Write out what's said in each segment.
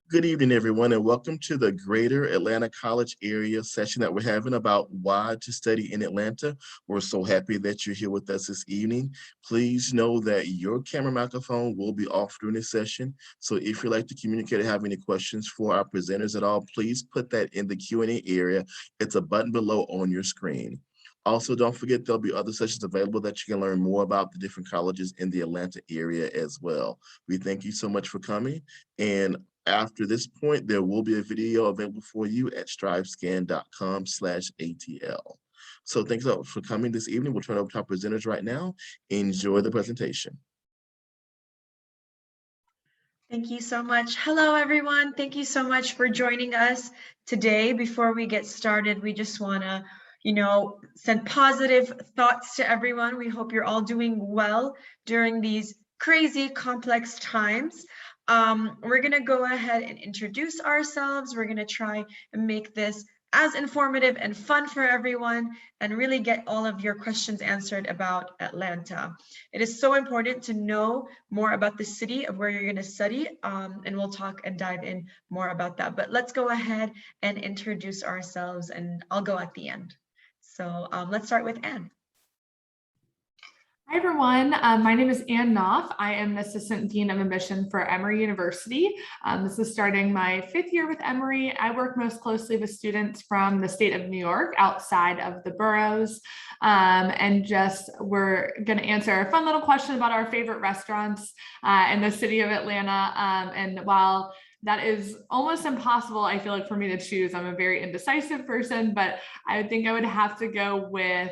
Good evening, everyone, and welcome to the Greater Atlanta College Area session that we're having about why to study in Atlanta. We're so happy that you're here with us this evening. Please know that your camera microphone will be off during this session. So if you'd like to communicate or have any questions for our presenters at all, please put that in the Q&A area. It's a button below on your screen. Also, don't forget there'll be other sessions available that you can learn more about the different colleges in the Atlanta area as well. We thank you so much for coming. And after this point, there will be a video available for you at strivescan.com/ATL. So thanks for coming this evening. We'll turn over to our presenters right now. Enjoy the presentation. Thank you so much. Hello, everyone. Thank you so much for joining us today. Before we get started, we just want to, send positive thoughts to everyone. We hope you're all doing well during these crazy, complex times. We're going to go ahead and introduce ourselves. We're going to try and make this as informative and fun for everyone and really get all of your questions answered about Atlanta. It is so important to know more about the city of where you're going to study, and we'll talk and dive in more about that. But let's go ahead and introduce ourselves, and I'll go at the end. So let's start with Anne. Hi, everyone. My name is Ann Knopf. I am the Assistant Dean of Admission for Emory University. This is starting my 5th year with Emory. I work most closely with students from the state of New York outside of the boroughs. We're going to answer a fun little question about our favorite restaurants in the city of Atlanta. And while that is almost impossible, I feel like, for me to choose, I'm a very indecisive person, but I think I would have to go with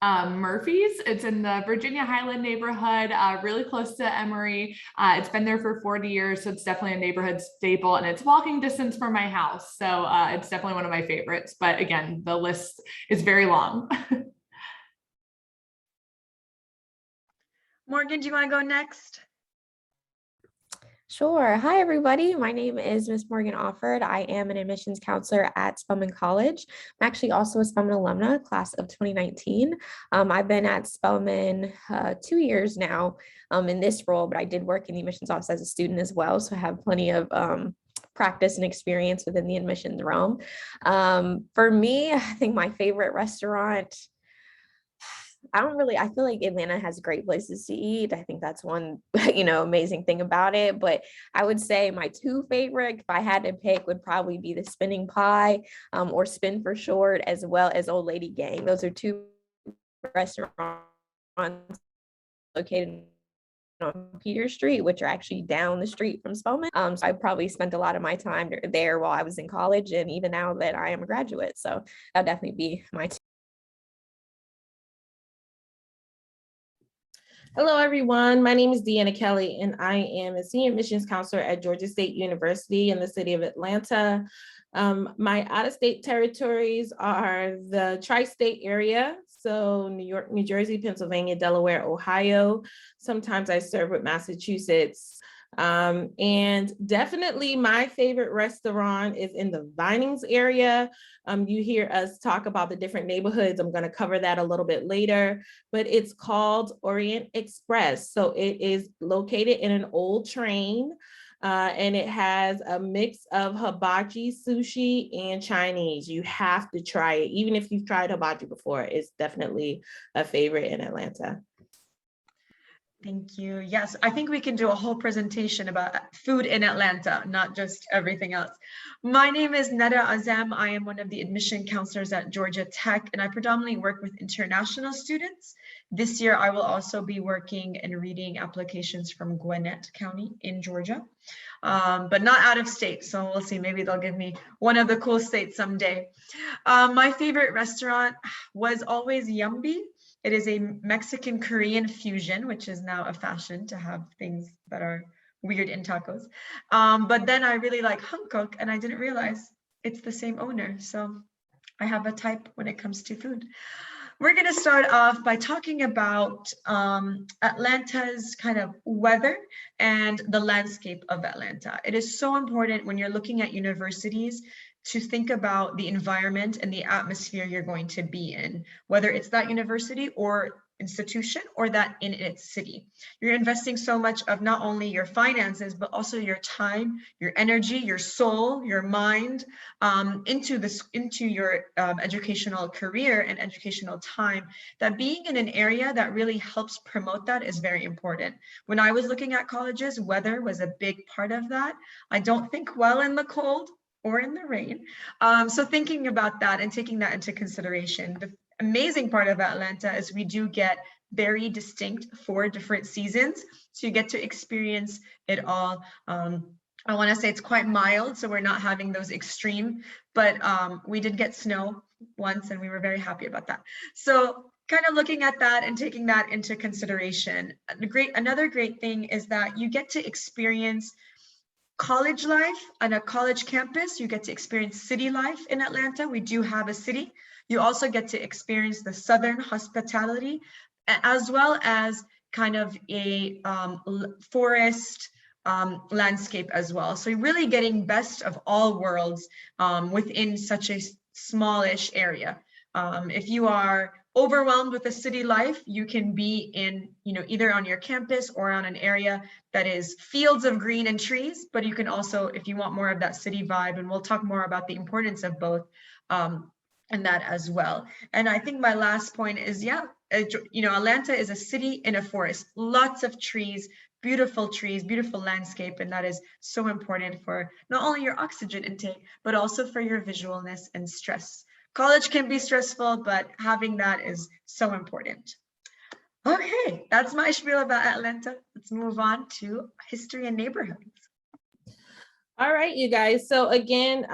Murphy's. It's in the Virginia Highland neighborhood, really close to Emory. It's been there for 40 years, so it's definitely a neighborhood staple, and it's walking distance from my house. So it's definitely one of my favorites. But again, the list is very long. Morgan, do you want to go next? Sure. Hi, everybody. My name is Miss Morgan Offord. I am an admissions counselor at Spelman College. I'm actually also a Spelman alumna, class of 2019. I've been at Spelman 2 years now in this role, but I did work in the admissions office as a student as well. So I have plenty of practice and experience within the admissions realm. For me, I think my favorite restaurant, I feel like Atlanta has great places to eat. I think that's one, amazing thing about it. But I would say my 2 favorite, if I had to pick, would probably be the Spinning Pie, or Spin for short, as well as Old Lady Gang. Those are 2 restaurants located on Peter Street, which are actually down the street from Spelman. So I probably spent a lot of my time there while I was in college, and even now that I am a graduate. So that'll definitely be my 2. Hello, everyone. My name is Deanna Kelly, and I am a senior admissions counselor at Georgia State University in the city of Atlanta. My out-of-state territories are the tri-state area, so New York, New Jersey, Pennsylvania, Delaware, Ohio. Sometimes I serve with Massachusetts. And definitely my favorite restaurant is in the Vinings area. You hear us talk about the different neighborhoods. I'm going to cover that a little bit later, but it's called Orient Express. So it is located in an old train, and it has a mix of hibachi, sushi, and Chinese. You have to try it. Even if you've tried hibachi before, it's definitely a favorite in Atlanta. Thank you. Yes, I think we can do a whole presentation about food in Atlanta, not just everything else. My name is Neda Azam. I am one of the admission counselors at Georgia Tech, and I predominantly work with international students. This year, I will also be working and reading applications from Gwinnett County in Georgia, but not out of state. So we'll see, maybe they'll give me one of the cool states someday. My favorite restaurant was always Yumbi. It is a Mexican-Korean fusion, which is now a fashion to have things that are weird in tacos. But then I really like Hankook, and I didn't realize it's the same owner. So I have a type when it comes to food. We're going to start off by talking about Atlanta's kind of weather and the landscape of Atlanta. It is so important when you're looking at universities to think about the environment and the atmosphere you're going to be in, whether it's that university or institution or that in its city. You're investing so much of not only your finances, but also your time, your energy, your soul, your mind into your educational career and educational time, that being in an area that really helps promote that is very important. When I was looking at colleges, weather was a big part of that. I don't think well in the cold or in the rain. So thinking about that and taking that into consideration. The amazing part of Atlanta is we do get very distinct 4 different seasons. So you get to experience it all. I want to say it's quite mild, so we're not having those extreme, but we did get snow once and we were very happy about that. So kind of looking at that and taking that into consideration. Another great thing is that you get to experience college life on a college campus. You get to experience city life in Atlanta. We do have a city. You also get to experience the Southern hospitality, as well as kind of a forest landscape as well. So you're really getting best of all worlds within such a smallish area. If you are overwhelmed with the city life, you can be in, either on your campus or on an area that is fields of green and trees, but you can also, if you want more of that city vibe, and we'll talk more about the importance of both, and that as well. And I think my last point is, Atlanta is a city in a forest, lots of trees, beautiful landscape, and that is so important for not only your oxygen intake, but also for your visualness and stress. College can be stressful, but having that is so important. Okay, that's my spiel about Atlanta. Let's move on to history and neighborhoods. All right, you guys. So again,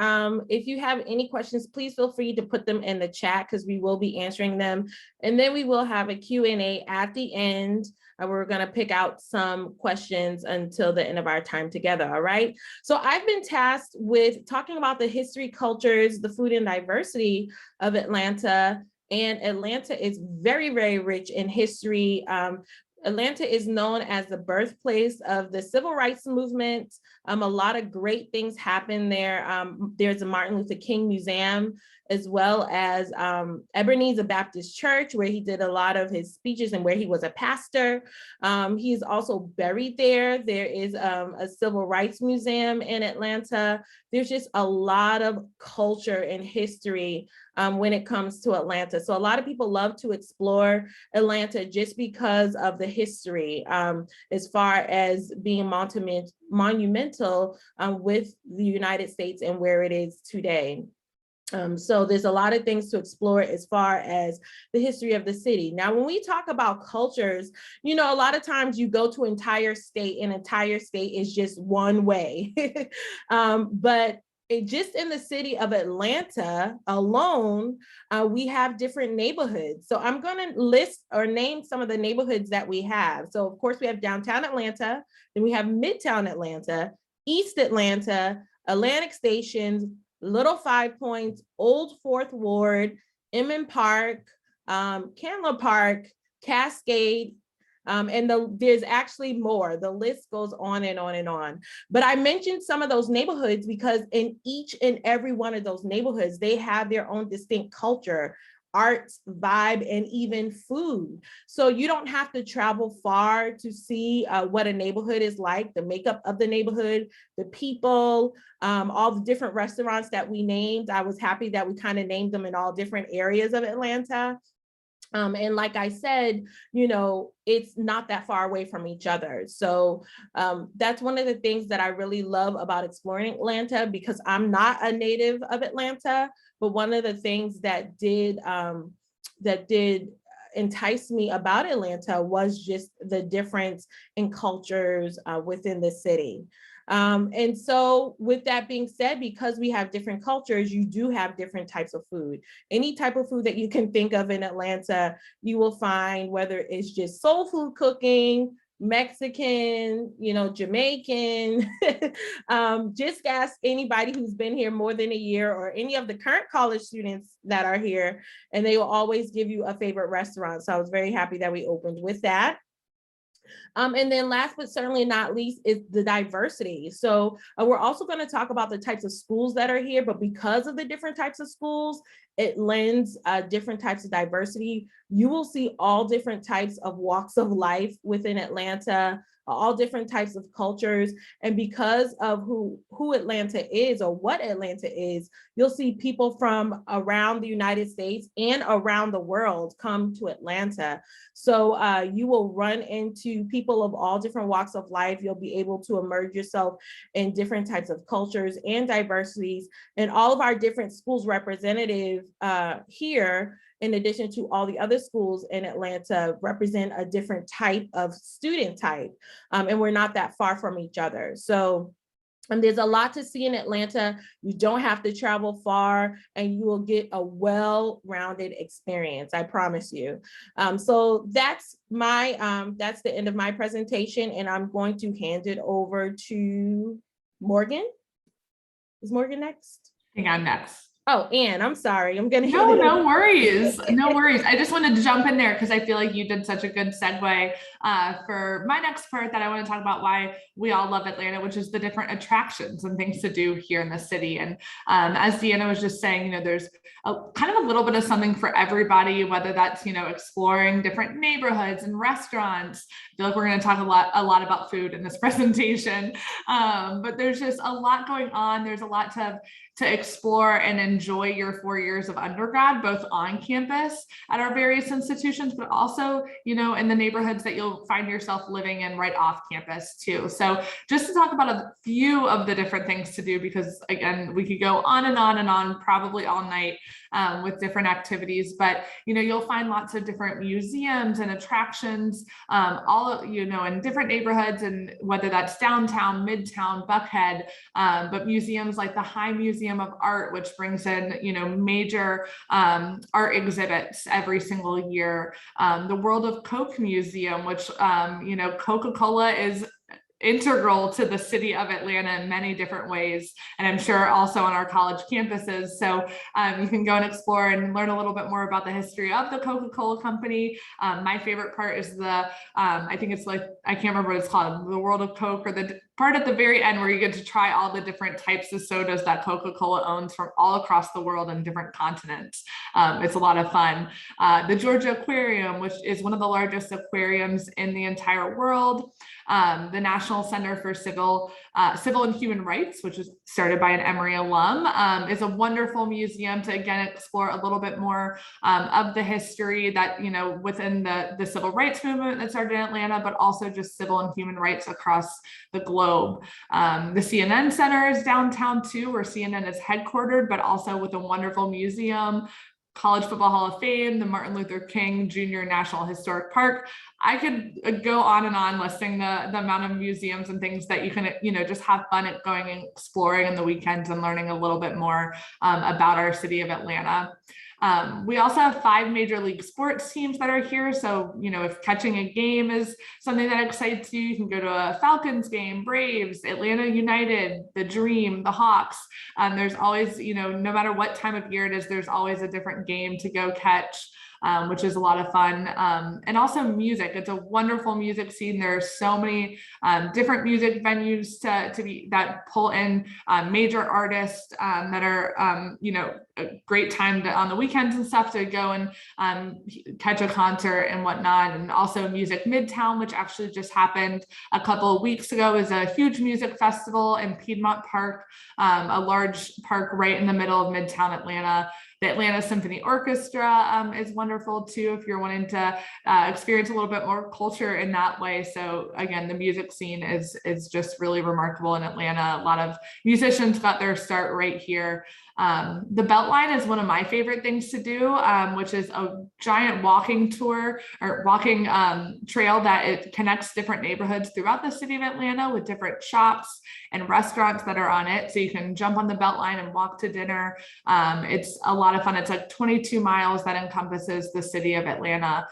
if you have any questions, please feel free to put them in the chat because we will be answering them. And then we will have a Q&A at the end. We're going to pick out some questions until the end of our time together. All right. So I've been tasked with talking about the history, cultures, the food and diversity of Atlanta. And Atlanta is very, very rich in history. Atlanta is known as the birthplace of the civil rights movement. A lot of great things happen there. There's a Martin Luther King Museum, as well as Ebenezer Baptist Church, where he did a lot of his speeches and where he was a pastor. He's also buried there. There is a civil rights museum in Atlanta. There's just a lot of culture and history when it comes to Atlanta. So a lot of people love to explore Atlanta just because of the history, as far as being monumental with the United States and where it is today. So there's a lot of things to explore as far as the history of the city. Now, when we talk about cultures, a lot of times you go to an entire state is just one way. But just in the city of Atlanta alone, we have different neighborhoods. So I'm going to list or name some of the neighborhoods that we have. So of course we have downtown Atlanta, then we have Midtown Atlanta, East Atlanta, Atlantic Station, Little Five Points, Old Fourth Ward, Emmon Park, Candler Park, Cascade, and there's actually more. The list goes on and on and on. But I mentioned some of those neighborhoods because in each and every one of those neighborhoods, they have their own distinct culture, arts, vibe, and even food. So you don't have to travel far to see what a neighborhood is like, the makeup of the neighborhood, the people, all the different restaurants that we named. I was happy that we kind of named them in all different areas of Atlanta. And like I said, it's not that far away from each other. So that's one of the things that I really love about exploring Atlanta, because I'm not a native of Atlanta, but one of the things that did entice me about Atlanta was just the difference in cultures within the city. And so with that being said, because we have different cultures, you do have different types of food. Any type of food that you can think of in Atlanta, you will find, whether it's just soul food cooking, Mexican, Jamaican, just ask anybody who's been here more than a year or any of the current college students that are here, and they will always give you a favorite restaurant. So I was very happy that we opened with that. And then last but certainly not least is the diversity. So we're also going to talk about the types of schools that are here, but because of the different types of schools, it lends different types of diversity. you will see all different types of walks of life within Atlanta, all different types of cultures. And because of who Atlanta is or what Atlanta is, you'll see people from around the United States and around the world come to Atlanta. So you will run into people of all different walks of life. You'll be able to immerse yourself in different types of cultures and diversities. And all of our different schools representative here, in addition to all the other schools in Atlanta, represent a different type of student type. And we're not that far from each other. So there's a lot to see in Atlanta. You don't have to travel far, and you will get a well-rounded experience, I promise you. So that's the end of my presentation, and I'm going to hand it over to Morgan. Is Morgan next? I think I'm next. Oh, Anne, I'm sorry. I'm gonna. No worries. No worries. I just wanted to jump in there because I feel like you did such a good segue for my next part, that I want to talk about why we all love Atlanta, which is the different attractions and things to do here in the city. And as Deanna was just saying, there's kind of a little bit of something for everybody, whether that's, exploring different neighborhoods and restaurants. I feel like we're going to talk a lot about food in this presentation, but there's just a lot going on. There's a lot to explore and enjoy your 4 years of undergrad, both on campus at our various institutions, but also, in the neighborhoods that you'll find yourself living in right off campus too. So just to talk about a few of the different things to do, because again, we could go on and on and on, probably all night with different activities, but you'll find lots of different museums and attractions, all in different neighborhoods, and whether that's downtown, midtown, Buckhead, but museums like the High Museum of Art, which brings in major art exhibits every single year. The World of Coke Museum, which Coca-Cola is integral to the city of Atlanta in many different ways, and I'm sure also on our college campuses. So you can go and explore and learn a little bit more about the history of the Coca-Cola company. My favorite part is I think it's like, I can't remember what it's called, the World of Coke, or the part at the very end where you get to try all the different types of sodas that Coca-Cola owns from all across the world and different continents. It's a lot of fun. The Georgia Aquarium, which is one of the largest aquariums in the entire world. The National Center for Civil and Human Rights, which was started by an Emory alum, is a wonderful museum to again explore a little bit more of the history that within the civil rights movement that started in Atlanta, but also just civil and human rights across the globe. The CNN Center is downtown too, where CNN is headquartered, but also with a wonderful museum. College Football Hall of Fame, the Martin Luther King Jr. National Historic Park. I could go on and on listing the amount of museums and things that you can, just have fun at going and exploring in the weekends and learning a little bit more about our city of Atlanta. We also have 5 major league sports teams that are here. So, if catching a game is something that excites you, you can go to a Falcons game, Braves, Atlanta United, the Dream, the Hawks. There's always, no matter what time of year it is, there's always a different game to go catch. Which is a lot of fun. And also music. It's a wonderful music scene. There are so many different music venues that pull in major artists that are, a great time on the weekends and stuff to go and catch a concert and whatnot. And also Music Midtown, which actually just happened a couple of weeks ago, is a huge music festival in Piedmont Park, a large park right in the middle of Midtown Atlanta. The Atlanta Symphony Orchestra is wonderful too, if you're wanting to experience a little bit more culture in that way. So again, the music scene is just really remarkable in Atlanta. A lot of musicians got their start right here. The Beltline is one of my favorite things to do, which is a giant walking tour or walking trail that it connects different neighborhoods throughout the city of Atlanta with different shops and restaurants that are on it. So you can jump on the Beltline and walk to dinner. It's a lot of fun. It's like 22 miles that encompasses the city of Atlanta.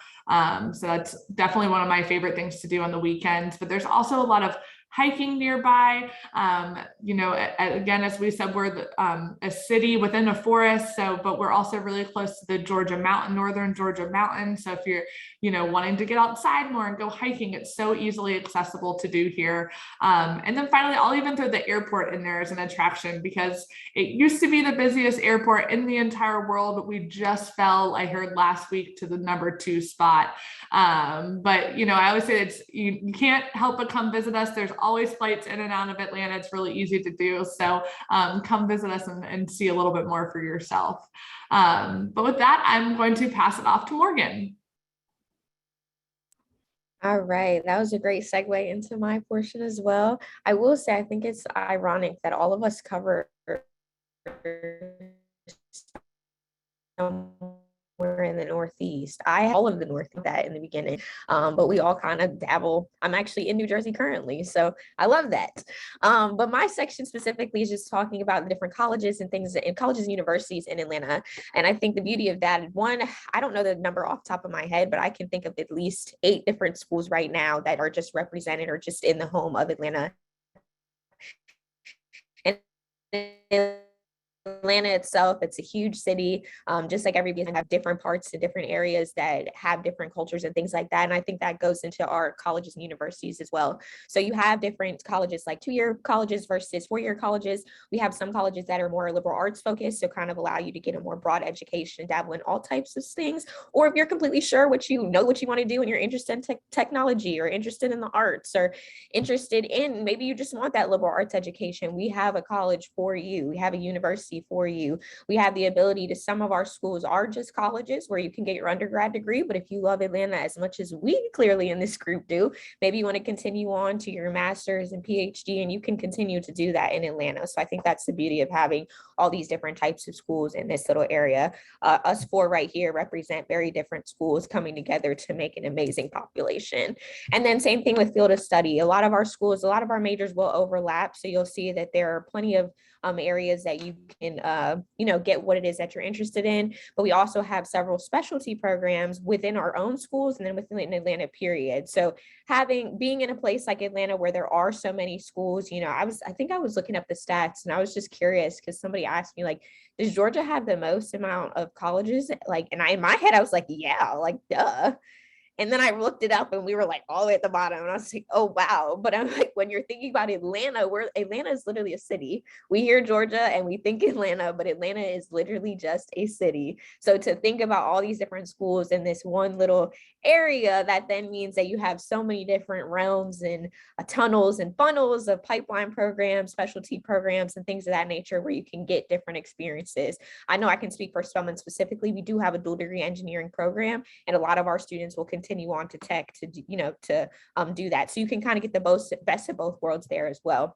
So that's definitely one of my favorite things to do on the weekends, but there's also a lot of hiking nearby. Again, as we said, we're a city within a forest, but we're also really close to the northern Georgia mountain. So if you're, wanting to get outside more and go hiking, it's so easily accessible to do here. And then finally, I'll even throw the airport in there as an attraction, because it used to be the busiest airport in the entire world. We just fell, I heard last week, to the #2 spot. But I always say you can't help but come visit us. There's always flights in and out of Atlanta. It's really easy to do. So come visit us and see a little bit more for yourself. But with that, I'm going to pass it off to Morgan. All right, that was a great segue into my portion as well. I will say, I think it's ironic that all of us cover somewhere in the Northeast. I had all of the North that in the beginning, but we all kind of dabble. I'm actually in New Jersey currently, so I love that. But my section specifically is just talking about the different colleges and things in colleges and universities in Atlanta. And I think the beauty of that, one, I don't know the number off the top of my head, but I can think of at least 8 different schools right now that are just represented or just in the home of Atlanta. And Atlanta itself, it's a huge city, just like everybody have different parts and different areas that have different cultures and things like that. And I think that goes into our colleges and universities as well. So you have different colleges like 2-year colleges versus 4-year colleges. We have some colleges that are more liberal arts focused, so kind of allow you to get a more broad education and dabble in all types of things. Or if you're completely sure what you want to do and you're interested in technology or interested in the arts or interested in, maybe you just want that liberal arts education, we have a college for you. We have a university for you. We have the ability to, some of our schools are just colleges where you can get your undergrad degree, but if you love Atlanta as much as we clearly in this group do, maybe you want to continue on to your master's and PhD, and you can continue to do that in Atlanta. So I think that's the beauty of having all these different types of schools in this little area. Us 4 right here represent very different schools coming together to make an amazing population. And then same thing with field of study. A lot of our schools, a lot of our majors will overlap. So you'll see that there are plenty of areas that you can, get what it is that you're interested in. But we also have several specialty programs within our own schools and then within Atlanta, period. So being in a place like Atlanta where there are so many schools, I think I was looking up the stats and I was just curious because somebody asked me, like, does Georgia have the most amount of colleges? Like, and in my head, I was like, yeah, like, duh. And then I looked it up and we were like all the way at the bottom. And I was like, oh, wow. But I'm like, when you're thinking about Atlanta, Atlanta is literally a city. We hear Georgia and we think Atlanta, but Atlanta is literally just a city. So to think about all these different schools in this one little area, that then means that you have so many different realms and tunnels and funnels of pipeline programs, specialty programs, and things of that nature where you can get different experiences. I know I can speak for Spelman specifically. We do have a dual degree engineering program, and a lot of our students will continue on to tech to do that. So you can kind of get the best of both worlds there as well.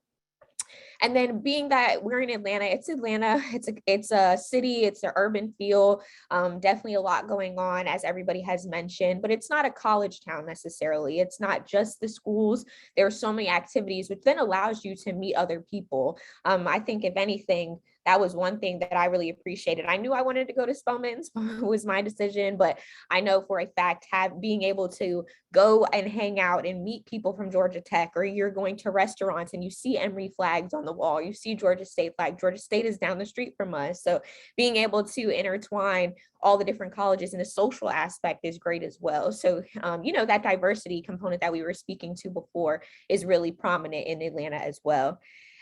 And then being that we're in Atlanta, it's a city, it's an urban feel, definitely a lot going on, as everybody has mentioned, but it's not a college town necessarily. It's not just the schools. There are so many activities, which then allows you to meet other people. I think if anything, that was one thing that I really appreciated. I knew I wanted to go to Spelman. Spelman was my decision, but I know for a fact being able to go and hang out and meet people from Georgia Tech, or you're going to restaurants and you see Emory flags on the wall, you see Georgia State flag. Georgia State is down the street from us. So being able to intertwine all the different colleges and the social aspect is great as well. So, that diversity component that we were speaking to before is really prominent in Atlanta as well.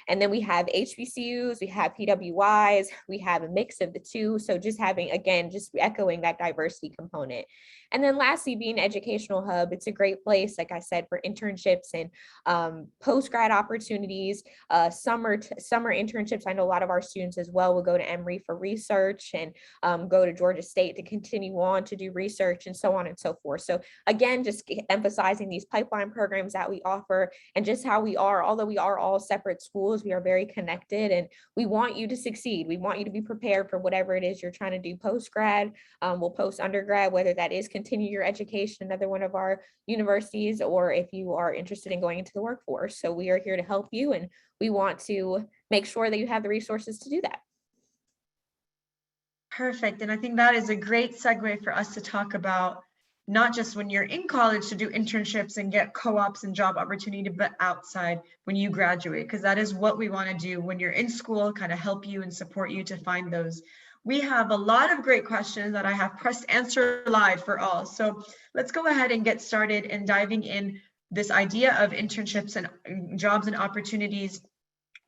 And then we have HBCUs, we have PWIs, we have a mix of the two. So just echoing that diversity component. And then lastly, being an educational hub, it's a great place, like I said, for internships and post-grad opportunities, summer internships. I know a lot of our students as well will go to Emory for research and go to Georgia State to continue on to do research and so on and so forth. So again, just emphasizing these pipeline programs that we offer and just how we are, although we are all separate schools, we are very connected and we want you to succeed. We want you to be prepared for whatever it is you're trying to do post-grad, we'll post undergrad, whether that is continue your education, another one of our universities, or if you are interested in going into the workforce. So we are here to help you and we want to make sure that you have the resources to do that. Perfect. And I think that is a great segue for us to talk about not just when you're in college to do internships and get co-ops and job opportunity, but outside when you graduate, because that is what we want to do when you're in school, kind of help you and support you to find those. We have a lot of great questions that I have pressed answer live for all. So let's go ahead and get started in diving in this idea of internships and jobs and opportunities.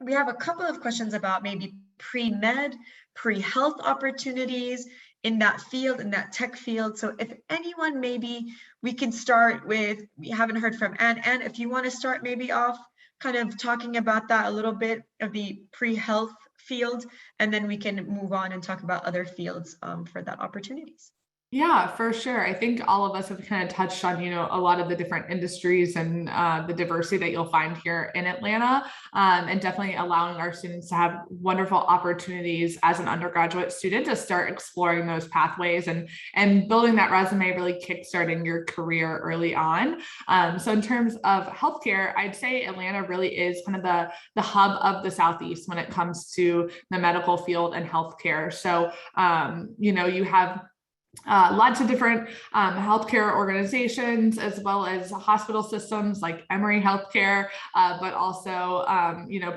We have a couple of questions about maybe pre-med, pre-health opportunities in that field, in that tech field. So if anyone, maybe we can start with, we haven't heard from Anne. Anne, if you want to start maybe off kind of talking about that a little bit of the pre-health field, and then we can move on and talk about other fields for that opportunities. Yeah, for sure. I think all of us have kind of touched on, a lot of the different industries and the diversity that you'll find here in Atlanta, and definitely allowing our students to have wonderful opportunities as an undergraduate student to start exploring those pathways and building that resume, really kickstarting your career early on. So in terms of healthcare, I'd say Atlanta really is kind of the hub of the Southeast when it comes to the medical field and healthcare. So, you have lots of different healthcare organizations, as well as hospital systems like Emory Healthcare, but also,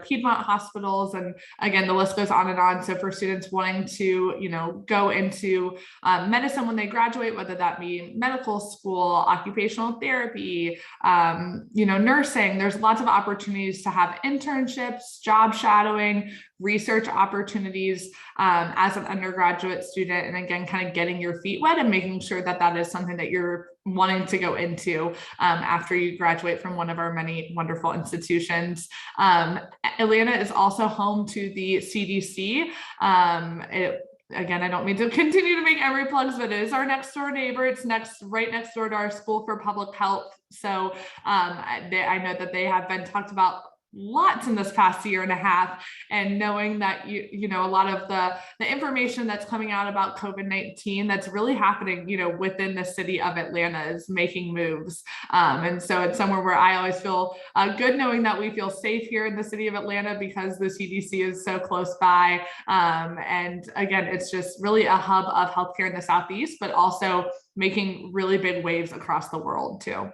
Piedmont hospitals. And again, the list goes on and on. So for students wanting to, go into medicine when they graduate, whether that be medical school, occupational therapy, nursing, there's lots of opportunities to have internships, job shadowing, research opportunities as an undergraduate student. And again, kind of getting your feet wet and making sure that that is something that you're wanting to go into after you graduate from one of our many wonderful institutions. Atlanta is also home to the CDC. Again, I don't mean to continue to make Emory plugs, but it is our next door neighbor. It's right next door to our School for Public Health. So I know that they have been talked about lots in this past year and a half, and knowing that a lot of the information that's coming out about COVID-19 that's really happening within the city of Atlanta is making moves, and so it's somewhere where I always feel good knowing that we feel safe here in the city of Atlanta because the CDC is so close by, and again, it's just really a hub of healthcare in the Southeast, but also making really big waves across the world too.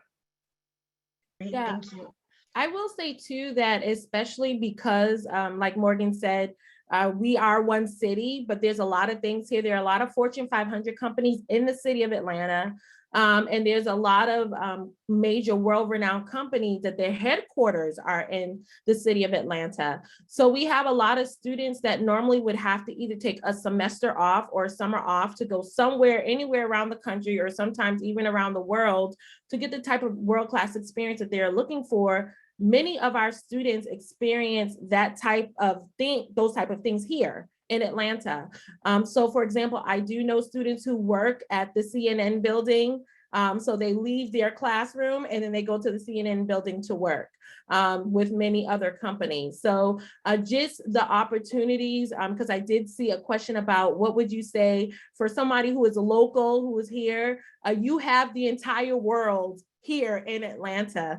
Great, Yeah. thank you. I will say too that especially because, like Morgan said, we are one city, but there's a lot of things here. There are a lot of Fortune 500 companies in the city of Atlanta. And there's a lot of major world-renowned companies that their headquarters are in the city of Atlanta. So we have a lot of students that normally would have to either take a semester off or a summer off to go somewhere, anywhere around the country, or sometimes even around the world to get the type of world-class experience that they're looking for. Many of our students experience that type of thing, those type of things here in Atlanta. So for example, I do know students who work at the CNN building. So they leave their classroom and then they go to the CNN building to work with many other companies. So just the opportunities, because I did see a question about what would you say for somebody who is a local, who is here, you have the entire world here in Atlanta.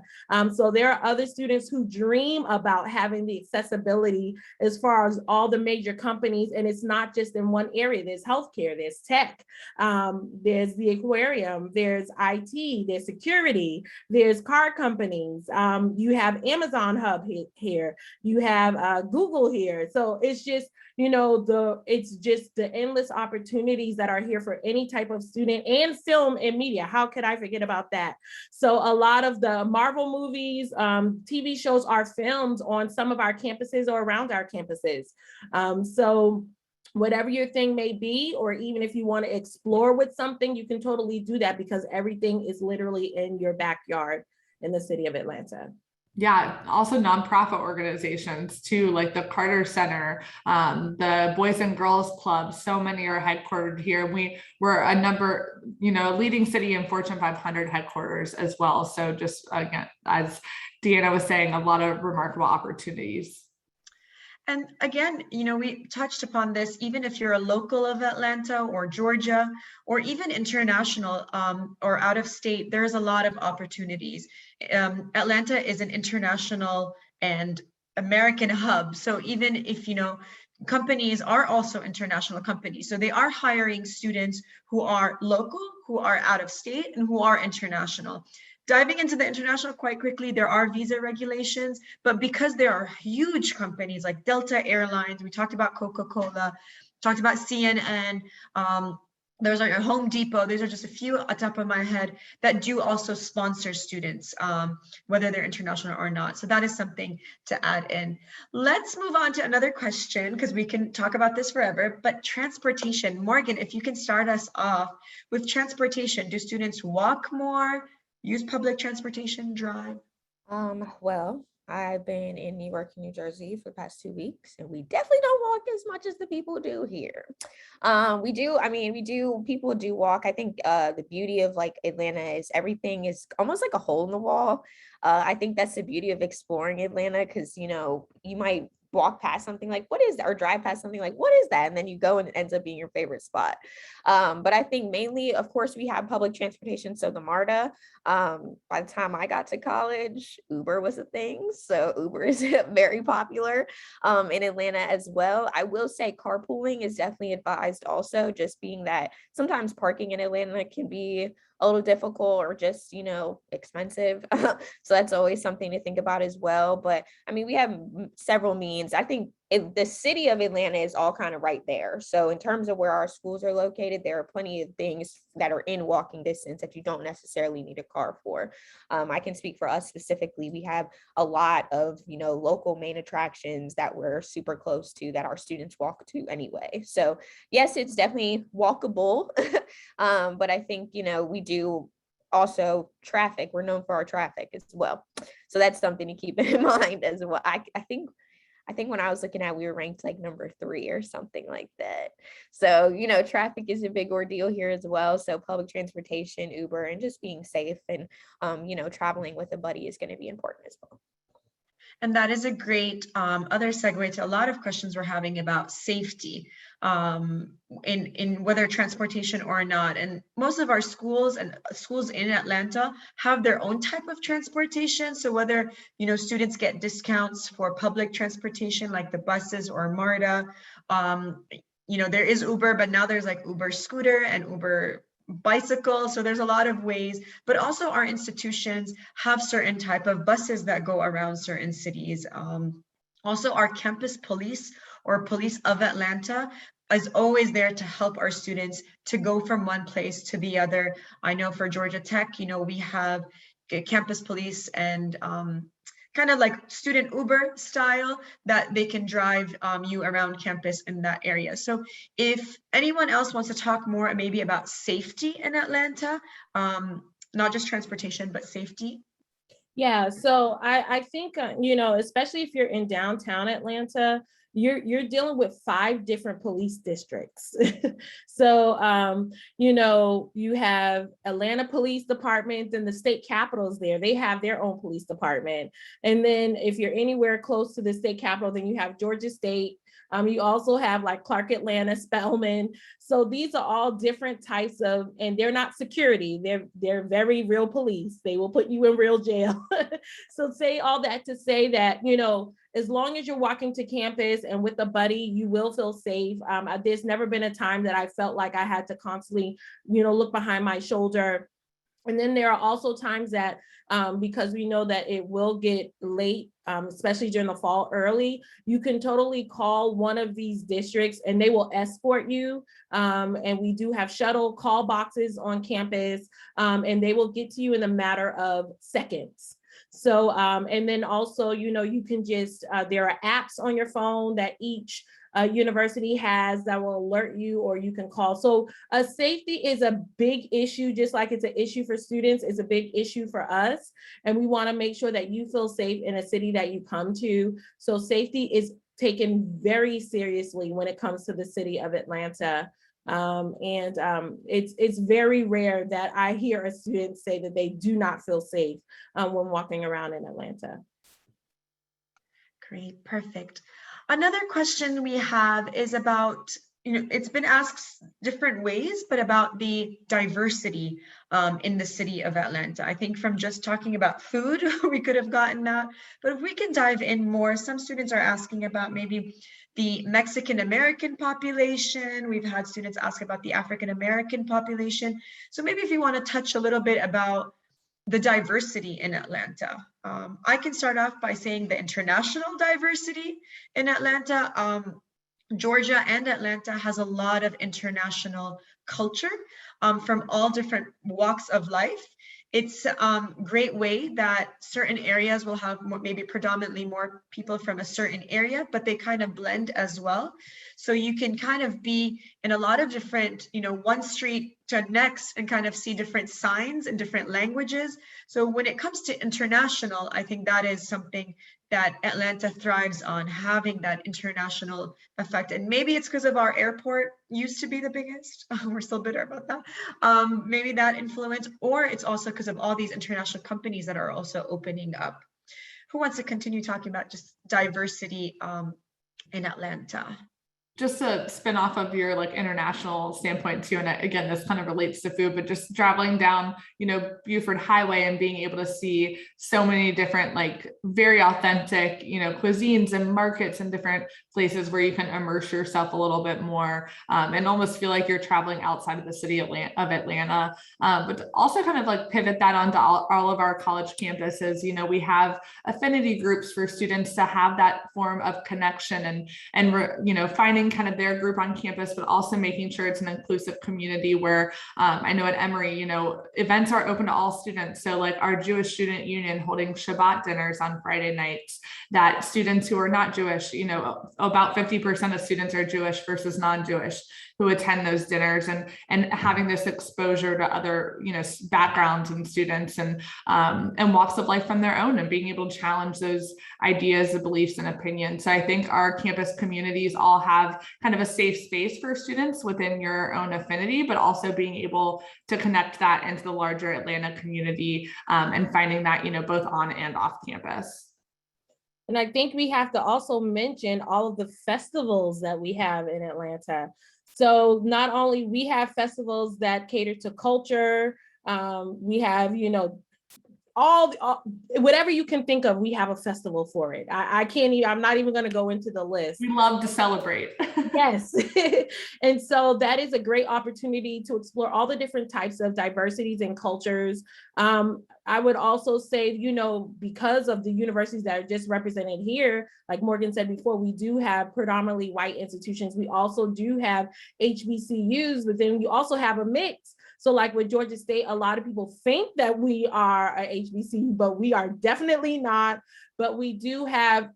So there are other students who dream about having the accessibility as far as all the major companies, and it's not just in one area. There's healthcare, there's tech, there's the aquarium, there's IT, there's security, there's car companies. You have Amazon Hub here, you have Google here. So it's just, it's just the endless opportunities that are here for any type of student, and film and media. How could I forget about that? So a lot of the Marvel movies, TV shows are filmed on some of our campuses or around our campuses. So whatever your thing may be, or even if you want to explore with something, you can totally do that because everything is literally in your backyard in the city of Atlanta. Yeah, also nonprofit organizations too, like the Carter Center, the Boys and Girls Club. So many are headquartered here. We're a number, leading city in Fortune 500 headquarters as well. So just again, as Deanna was saying, a lot of remarkable opportunities. And again, we touched upon this, even if you're a local of Atlanta or Georgia, or even international or out of state, there's a lot of opportunities. Atlanta is an international and American hub. So even if, companies are also international companies. So they are hiring students who are local, who are out of state, and who are international. Diving into the international quite quickly, there are visa regulations, but because there are huge companies like Delta Airlines, we talked about Coca-Cola, talked about CNN, there's like a Home Depot. These are just a few on top of my head that do also sponsor students, whether they're international or not. So that is something to add in. Let's move on to another question because we can talk about this forever, but transportation. Morgan, if you can start us off with transportation. Do students walk more, use public transportation, drive? Well, I've been in New York and New Jersey for the past 2 weeks, and we definitely don't walk as much as the people do here. People do walk. I think the beauty of like Atlanta is everything is almost like a hole in the wall. I think that's the beauty of exploring Atlanta because, you might walk past something like, what is that? Or drive past something like, what is that? And then you go and it ends up being your favorite spot. But I think mainly, of course, we have public transportation. So the MARTA, by the time I got to college, Uber was a thing. So Uber is very popular in Atlanta as well. I will say carpooling is definitely advised also, just being that sometimes parking in Atlanta can be a little difficult or just, expensive. So that's always something to think about as well. But I mean, we have several means. I think the city of Atlanta is all kind of right there. So in terms of where our schools are located, there are plenty of things that are in walking distance that you don't necessarily need a car for. I can speak for us specifically. We have a lot of, local main attractions that we're super close to that our students walk to anyway. So yes, it's definitely walkable. But I think, we do also traffic. We're known for our traffic as well. So that's something to keep in mind as well. I think when I was looking at, we were ranked like number 3 or something like that. So, traffic is a big ordeal here as well. So public transportation, Uber, and just being safe and, traveling with a buddy is going to be important as well. And that is a great other segue to a lot of questions we're having about safety in whether transportation or not. And most of our schools and schools in Atlanta have their own type of transportation. So whether, students get discounts for public transportation like the buses or MARTA, there is Uber, but now there's like Uber scooter and Uber bicycle. So there's a lot of ways, but also our institutions have certain type of buses that go around certain cities. Also our campus police or police of Atlanta is always there to help our students to go from one place to the other. I know for Georgia Tech, we have campus police and kind of like student Uber style that they can drive you around campus in that area. So if anyone else wants to talk more maybe about safety in Atlanta, not just transportation, but safety. Yeah, so I think, especially if you're in downtown Atlanta, you're dealing with 5 different police districts. So, you have Atlanta Police Department and the state capitals there. They have their own police department. And then if you're anywhere close to the state capital, then you have Georgia State. You also have like Clark Atlanta, Spelman. So these are all different types of, and they're not security. They're very real police. They will put you in real jail. So say all that to say that, as long as you're walking to campus and with a buddy, you will feel safe. There's never been a time that I felt like I had to constantly, look behind my shoulder. And then there are also times that because we know that it will get late, especially during the fall early, you can totally call one of these districts and they will escort you. And we do have shuttle call boxes on campus and they will get to you in a matter of seconds. So, and then also, you can just, there are apps on your phone that each university has that will alert you or you can call. So safety is a big issue, just like it's an issue for students, it's a big issue for us. And we want to make sure that you feel safe in a city that you come to. So safety is taken very seriously when it comes to the city of Atlanta. It's very rare that I hear a student say that they do not feel safe when walking around in Atlanta. Great, perfect. Another question we have is about it's been asked different ways, but about the diversity in the city of Atlanta. I think from just talking about food, we could have gotten that, but if we can dive in more, some students are asking about maybe the Mexican American population. We've had students ask about the African American population. So maybe if you want to touch a little bit about the diversity in Atlanta. I can start off by saying the international diversity in Atlanta. Georgia and Atlanta has a lot of international culture from all different walks of life. It's a great way that certain areas will have maybe predominantly more people from a certain area, but they kind of blend as well. So you can kind of be in a lot of different, one street to next and kind of see different signs and different languages. So when it comes to international, I think that is something that Atlanta thrives on, having that international effect. And maybe it's because of our airport used to be the biggest. We're still bitter about that. Maybe that influence, or it's also because of all these international companies that are also opening up. Who wants to continue talking about just diversity in Atlanta? Just to spin off of your like international standpoint too, and again, this kind of relates to food, but just traveling down, Buford Highway and being able to see so many different, like very authentic, cuisines and markets and different places where you can immerse yourself a little bit more and almost feel like you're traveling outside of the city of Atlanta, but also kind of like pivot that onto all of our college campuses. We have affinity groups for students to have that form of connection and finding kind of their group on campus, but also making sure it's an inclusive community where I know at Emory, events are open to all students. So like our Jewish Student Union holding Shabbat dinners on Friday nights, that students who are not Jewish, about 50% of students are Jewish versus non-Jewish who attend those dinners, and having this exposure to other, backgrounds and students and walks of life from their own, and being able to challenge those ideas, the beliefs and opinions. So I think our campus communities all have kind of a safe space for students within your own affinity, but also being able to connect that into the larger Atlanta community and finding that, both on and off campus. And I think we have to also mention all of the festivals that we have in Atlanta. So not only we have festivals that cater to culture, we have, all whatever you can think of, we have a festival for it. I can't even, I'm not even going to go into the list. We love to celebrate. Yes. And so that is a great opportunity to explore all the different types of diversities and cultures. I would also say, because of the universities that are just represented here, like Morgan said before, we do have predominantly white institutions. We also do have HBCUs, but then we also have a mix. So like with Georgia State, a lot of people think that we are a HBCU, but we are definitely not. But we do have,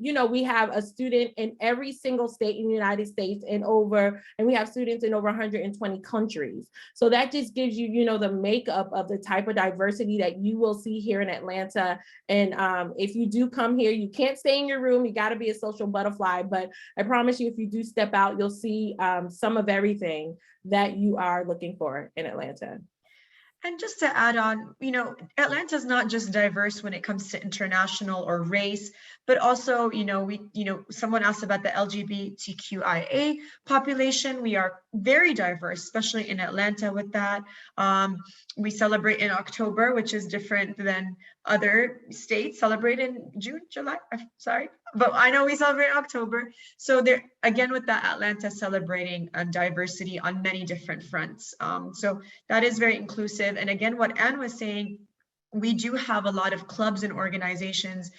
we have a student in every single state in the United States and we have students in over 120 countries. So that just gives you, the makeup of the type of diversity that you will see here in Atlanta. And if you do come here, you can't stay in your room. You got to be a social butterfly. But I promise you, if you do step out, you'll see some of everything that you are looking for in Atlanta. And just to add on, Atlanta is not just diverse when it comes to international or race, but also, someone asked about the LGBTQIA population. We are very diverse, especially in Atlanta with that. We celebrate in October, which is different than other states celebrate in June, July, sorry. But I know we celebrate in October. So there, again, with that, Atlanta celebrating diversity on many different fronts. So that is very inclusive. And again, what Anne was saying, we do have a lot of clubs and organizations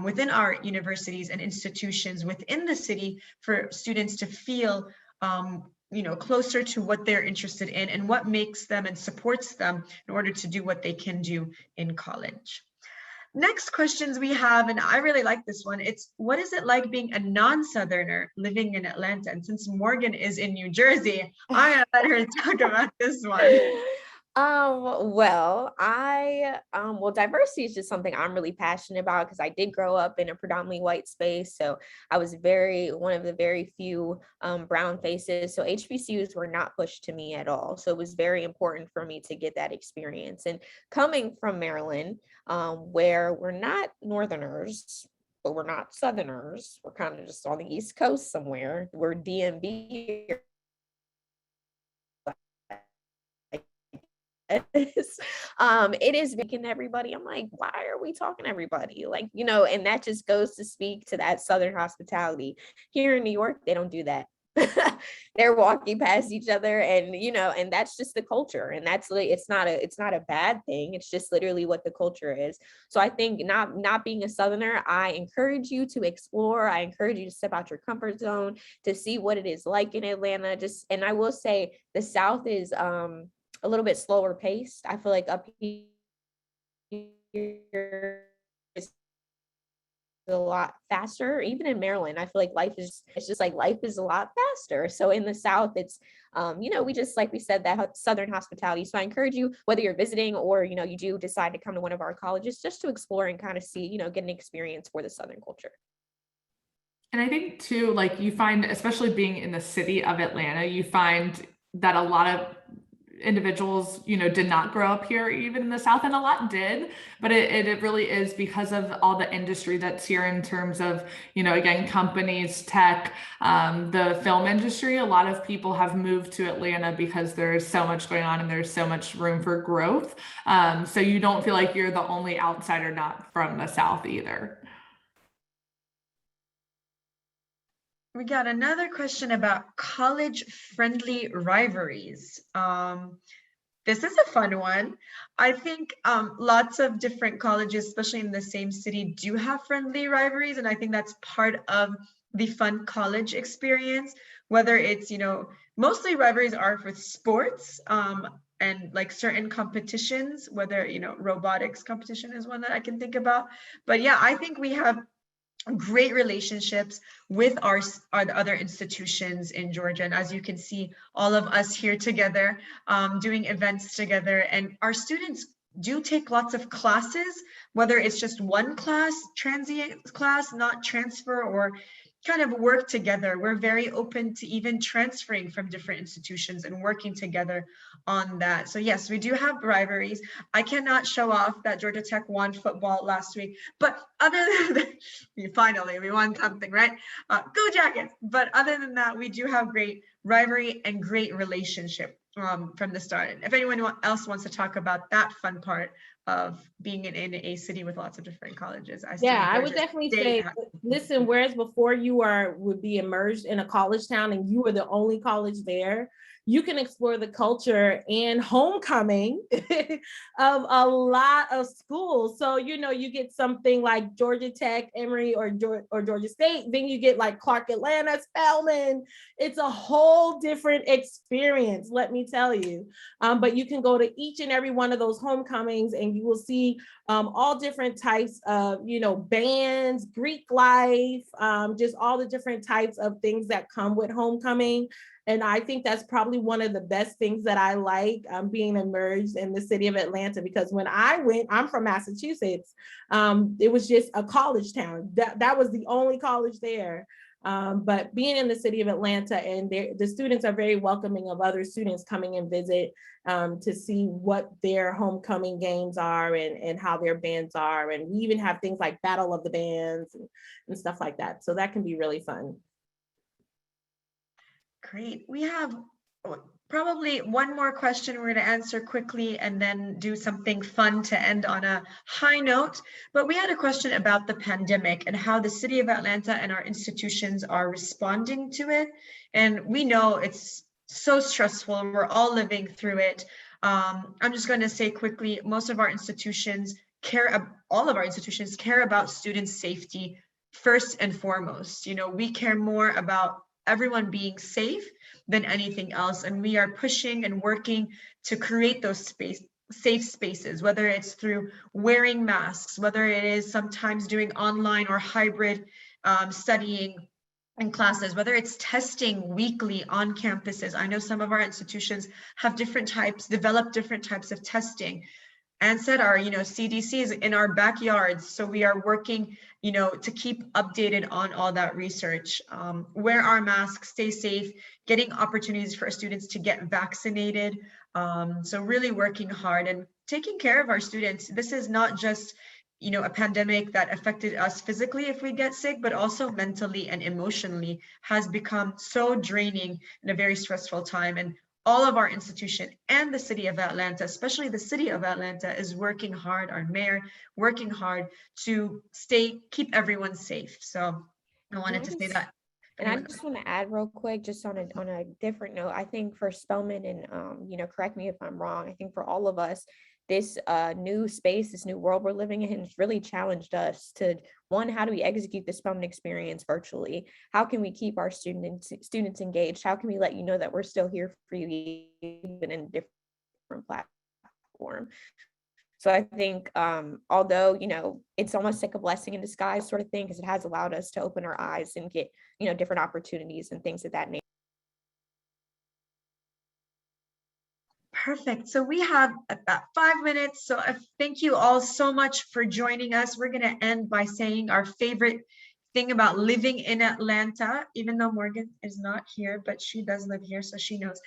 within our universities and institutions within the city for students to feel closer to what they're interested in and what makes them and supports them in order to do what they can do in college. Next questions we have, and I really like this one. It's, what is it like being a non-Southerner living in Atlanta? And since Morgan is in New Jersey, I'm gonna let her talk about this one. Well, diversity is just something I'm really passionate about because I did grow up in a predominantly white space. So I was one of the very few brown faces. So HBCUs were not pushed to me at all. So it was very important for me to get that experience. And coming from Maryland, where we're not Northerners, but we're not Southerners. We're kind of just on the East Coast somewhere. We're DMV. It is making everybody, I'm like, why are we talking to everybody? Like, and that just goes to speak to that Southern hospitality. Here in New York, they don't do that. They're walking past each other, and and that's just the culture, and that's like, it's not a bad thing. It's just literally what the culture is. So I think not being a Southerner, I encourage you to explore. I encourage you to step out your comfort zone, to see what it is like in Atlanta. And I will say the South is a little bit slower paced. I feel like up here is a lot faster. Even in Maryland, I feel like life is a lot faster. So in the South, it's we just, like we said, that Southern hospitality. So I encourage you, whether you're visiting or you do decide to come to one of our colleges, just to explore and kind of see, get an experience for the Southern culture. And I think too, like you find, especially being in the city of Atlanta, you find that a lot of individuals, did not grow up here, even in the South, and a lot did, but it really is because of all the industry that's here in terms of, again, companies, tech, the film industry. A lot of people have moved to Atlanta because there's so much going on and there's so much room for growth. So you don't feel like you're the only outsider not from the South either. We got another question about college-friendly rivalries. This is a fun one. I think lots of different colleges, especially in the same city, do have friendly rivalries, and I think that's part of the fun college experience. Whether it's, mostly rivalries are with sports and like certain competitions, whether, robotics competition is one that I can think about. But yeah, I think we have great relationships with our other institutions in Georgia. And as you can see, all of us here together doing events together, and our students do take lots of classes, whether it's just one class, transient class, not transfer, or kind of work together. We're very open to even transferring from different institutions and working together on that. So yes, we do have rivalries. I cannot show off that Georgia Tech won football last week, but other than that, finally we won something, right? Go Jackets. But other than that, we do have great rivalry and great relationship from the start. And if anyone else wants to talk about that fun part of being in a city with lots of different colleges, I would definitely say, listen, whereas before you would be immersed in a college town and you were the only college there, you can explore the culture and homecoming of a lot of schools. So, you get something like Georgia Tech, Emory, or Georgia State, then you get like Clark Atlanta, Spelman. It's a whole different experience, let me tell you. But you can go to each and every one of those homecomings and you will see all different types of, bands, Greek life, just all the different types of things that come with homecoming. And I think that's probably one of the best things that I like, being immersed in the city of Atlanta, because when I went, I'm from Massachusetts. It was just a college town. That was the only college there. But being in the city of Atlanta, and the students are very welcoming of other students coming and visit to see what their homecoming games are and how their bands are. And we even have things like Battle of the Bands and stuff like that. So that can be really fun. Great. We have probably one more question we're going to answer quickly and then do something fun to end on a high note. But we had a question about the pandemic and how the city of Atlanta and our institutions are responding to it. And we know it's so stressful. We're all living through it. I'm just going to say quickly, most of our institutions all of our institutions care about student safety first and foremost. We care more about everyone being safe than anything else. And we are pushing and working to create those safe spaces, whether it's through wearing masks, whether it is sometimes doing online or hybrid studying in classes, whether it's testing weekly on campuses. I know some of our institutions have developed different types of testing. And said our, CDC is in our backyards. So we are working, to keep updated on all that research. Wear our masks, stay safe, getting opportunities for students to get vaccinated. So really working hard and taking care of our students. This is not just, a pandemic that affected us physically if we get sick, but also mentally and emotionally has become so draining in a very stressful time. And all of our institution and the city of Atlanta, especially the city of Atlanta, is working hard, our mayor working hard to keep everyone safe. So I wanted to say that. And I just want to add real quick, just on a different note, I think for Spelman and, correct me if I'm wrong, I think for all of us, this new space, this new world we're living in has really challenged us to, one, how do we execute the Spelman experience virtually? How can we keep our students engaged? How can we let you know that we're still here for you even in a different platform? So I think, although, it's almost like a blessing in disguise sort of thing, because it has allowed us to open our eyes and get, different opportunities and things of that nature. Perfect. So we have about 5 minutes. So thank you all so much for joining us. We're going to end by saying our favorite thing about living in Atlanta, even though Morgan is not here, but she does live here, so she knows.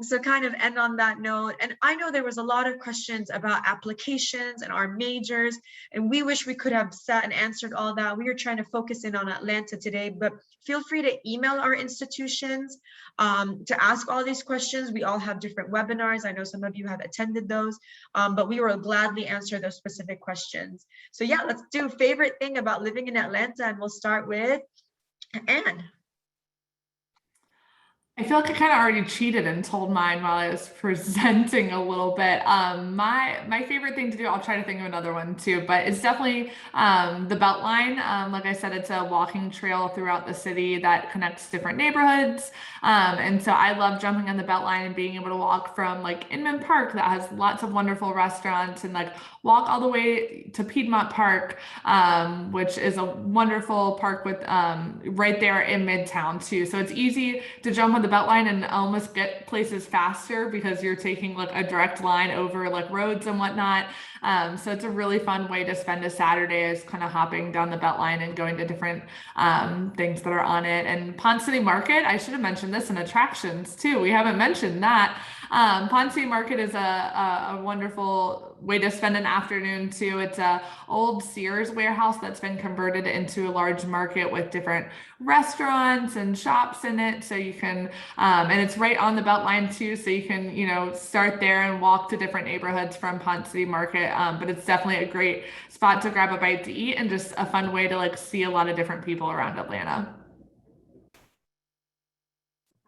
So kind of end on that note. And I know there was a lot of questions about applications and our majors, and we wish we could have sat and answered all that. We were trying to focus in on Atlanta today, but feel free to email our institutions to ask all these questions. We all have different webinars. I know some of you have attended those, but we will gladly answer those specific questions. So yeah, let's do favorite thing about living in Atlanta, and we'll start with Anne. I feel like I kind of already cheated and told mine while I was presenting a little bit. My favorite thing to do, I'll try to think of another one too, but it's definitely the Beltline. Like I said, it's a walking trail throughout the city that connects different neighborhoods. And so I love jumping on the Beltline and being able to walk from like Inman Park that has lots of wonderful restaurants, and like walk all the way to Piedmont Park, which is a wonderful park with right there in Midtown too. So it's easy to jump on the Beltline and almost get places faster because you're taking like a direct line over like roads and whatnot. So it's a really fun way to spend a Saturday, is kind of hopping down the Beltline and going to different things that are on it. And Pond City Market, I should have mentioned this, and attractions too. We haven't mentioned that. Pond City Market is a wonderful way to spend an afternoon too. It's a old Sears warehouse that's been converted into a large market with different restaurants and shops in it. So you can, and it's right on the Beltline too. So you can, start there and walk to different neighborhoods from Pond City Market. But it's definitely a great spot to grab a bite to eat, and just a fun way to like see a lot of different people around Atlanta.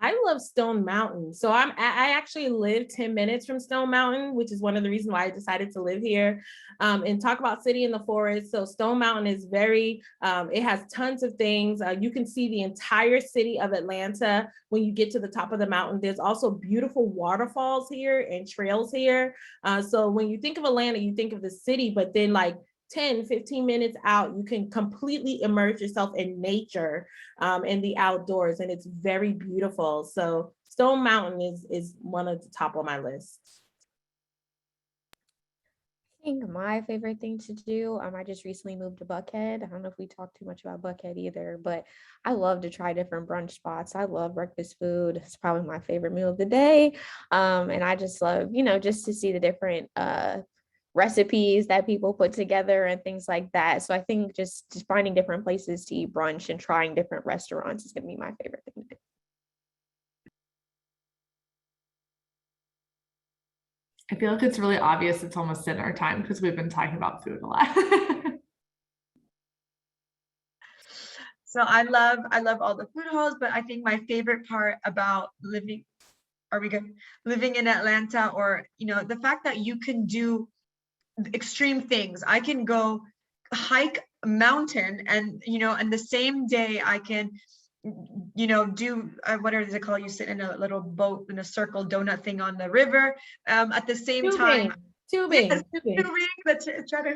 I love Stone Mountain. So I actually live 10 minutes from Stone Mountain, which is one of the reasons why I decided to live here, and talk about City in the Forest. So Stone Mountain is it has tons of things. You can see the entire city of Atlanta when you get to the top of the mountain. There's also beautiful waterfalls here and trails here. So when you think of Atlanta, you think of the city, but then like 10, 15 minutes out, you can completely immerse yourself in nature, in the outdoors, and it's very beautiful. So Stone Mountain is one of the top on my list. I think my favorite thing to do, I just recently moved to Buckhead. I don't know if we talked too much about Buckhead either, but I love to try different brunch spots. I love breakfast food. It's probably my favorite meal of the day. And I just love, just to see the different recipes that people put together and things like that. So I think just finding different places to eat brunch and trying different restaurants is going to be my favorite thing to do. I feel like it's really obvious it's almost dinner time because we've been talking about food a lot. So I love all the food halls, but I think my favorite part about living in Atlanta, or the fact that you can do extreme things. I can go hike a mountain, and and the same day I can do what is it called? You sit in a little boat in a circle donut thing on the river. At the same time, tubing. Tubing. That's shoot the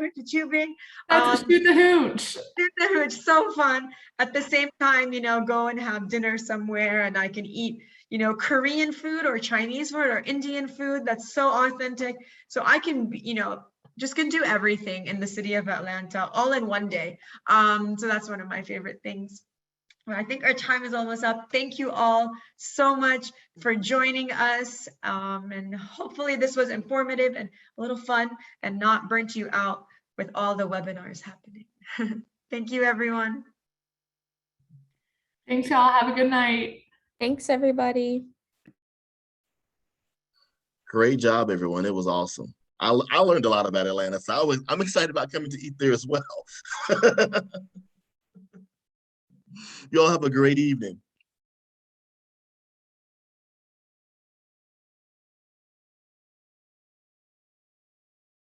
hooch. Shoot the hooch, so fun. At the same time, go and have dinner somewhere, and I can eat Korean food or Chinese food or Indian food that's so authentic. So I can just can do everything in the city of Atlanta all in one day. So that's one of my favorite things. Well, I think our time is almost up. Thank you all so much for joining us. And hopefully this was informative and a little fun and not burnt you out with all the webinars happening. Thank you, everyone. Thanks, y'all. Have a good night. Thanks, everybody. Great job, everyone. It was awesome. I learned a lot about Atlanta, so I'm excited about coming to eat there as well. You all have a great evening.